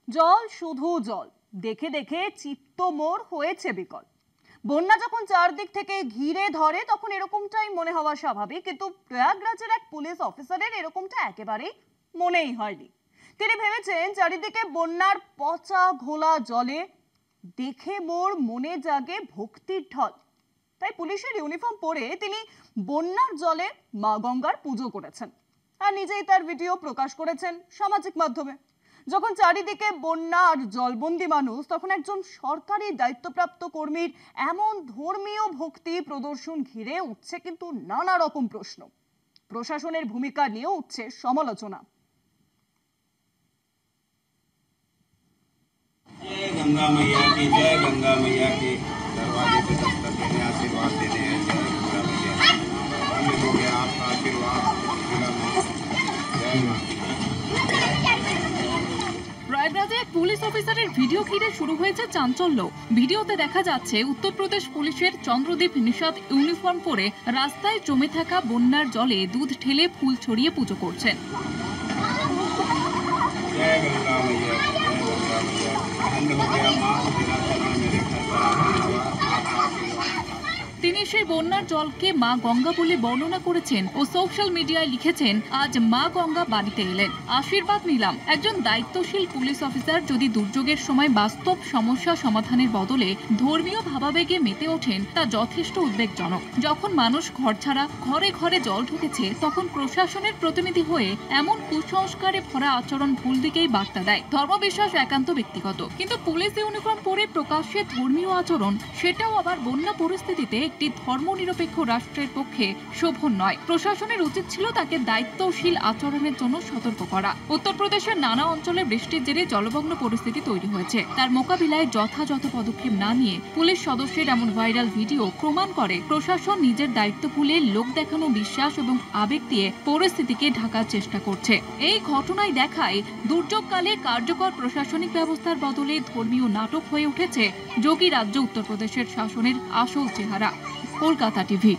জল শুধু জল, দেখে দেখে চিত্তমোর হয়েছে বিকল। বন্যা যখন চারদিক থেকে ঘিরে ধরে তখন এরকমটাই মনে হওয়া স্বাভাবিক, কিন্তু প্রয়াগরাজের এক পুলিশ অফিসারের এরকমটা একেবারেই মনেই হয়নি। তিনি ভেবেছেন চারিদিকে বন্যার পচা ঘোলা জলে দেখে মোর মনে জাগে ভক্তির ঢল। তাই পুলিশের ইউনিফর্ম পরে তিনি বন্যার জলে মা গঙ্গার পুজো করেছেন আর নিজেই তার ভিডিও প্রকাশ করেছেন সামাজিক মাধ্যমে। যখন চারিদিকে বন্যা আর জলবন্দী মানুষ, তখন একজন সরকারি দায়িত্বপ্রাপ্ত কর্মীর এমন ধর্মীয় ভক্তি প্রদর্শন ঘিরে উঠছে কিন্তু নানা রকম প্রশ্ন। প্রশাসনের ভূমিকা নিয়েও উঠছে সমালোচনা। जय गंगा मैया की, जय गंगा मैया की। दरवाजे पे दस्तक देने आशीर्वाद देने हैं। जय गंगा मैया, हम हो गया आपका आशीर्वाद। जय मां। প্রয়াগরাজে এক পুলিশ অফিসারের ভিডিও ঘিরে শুরু হয়েছে চাঞ্চল্য। ভিডিওতে দেখা যাচ্ছে উত্তরপ্রদেশ পুলিশের চন্দ্রদীপ নিষাদ ইউনিফর্ম পরে রাস্তায় জমে থাকা বন্যার জলে দুধ ঢেলে ফুল ছড়িয়ে পুজো করছেন। जय गंगा मैया, जय गंगा मैया, हम हो गया मां, तेरा चरण मेरे घर पर आने हुआ, आपका आशीर्वाद। তিনি সেই বন্যার জলকে মা গঙ্গা বলে বর্ণনা করেছেন ও সোশ্যাল মিডিয়ায় লিখেছেন, আজ মা গঙ্গা বাড়িতে এলেন, আশীর্বাদ নিলাম। একজন দায়িত্বশীল পুলিশ অফিসার যদি দুর্যোগের সময় বাস্তব সমস্যা সমাধানের বদলে ধর্মীয় ভাবাবেগে মেতে ওঠেন, তা যথেষ্ট উদ্বেগজনক। যখন মানুষ ঘর ছাড়া, ঘরে ঘরে জল ঢুকেছে, তখন প্রশাসনের প্রতিনিধি হয়ে এমন কুসংস্কারে ভরা আচরণ ভুল দিকেই বার্তা দেয়। ধর্মবিশ্বাস একান্ত ব্যক্তিগত, কিন্তু পুলিশ ইউনিফর্ম পরে প্রকাশ্যে ধর্মীয় আচরণ, সেটাও আবার বন্যা পরিস্থিতিতে একটি ধর্মনিরপেক্ষ রাষ্ট্রের পক্ষে শোভন নয়। প্রশাসনের উচিত ছিল তাকে দায়িত্বশীল আচরণের জন্য সতর্ক করা। উত্তরপ্রদেশের নানা অঞ্চলে বৃষ্টির জেরে জলমগ্ন পরিস্থিতি তৈরি হয়েছে। তার মোকাবিলায় যথাযথ পদক্ষেপ না নিয়ে পুলিশ সদস্যের এমন ভাইরাল ভিডিও প্রমাণ করে প্রশাসন নিজের দায়িত্ব ভুলে লোক দেখানো বিশ্বাস এবং আবেগ দিয়ে পরিস্থিতিকে ঢাকার চেষ্টা করছে। এই ঘটনায় দেখায় দুর্যোগকালে কার্যকর প্রশাসনিক ব্যবস্থার বদলে ধর্মীয় নাটক হয়ে উঠেছে যোগী রাজ্য উত্তরপ্রদেশের শাসনের আসল চেহারা। কলকাতা টিভি।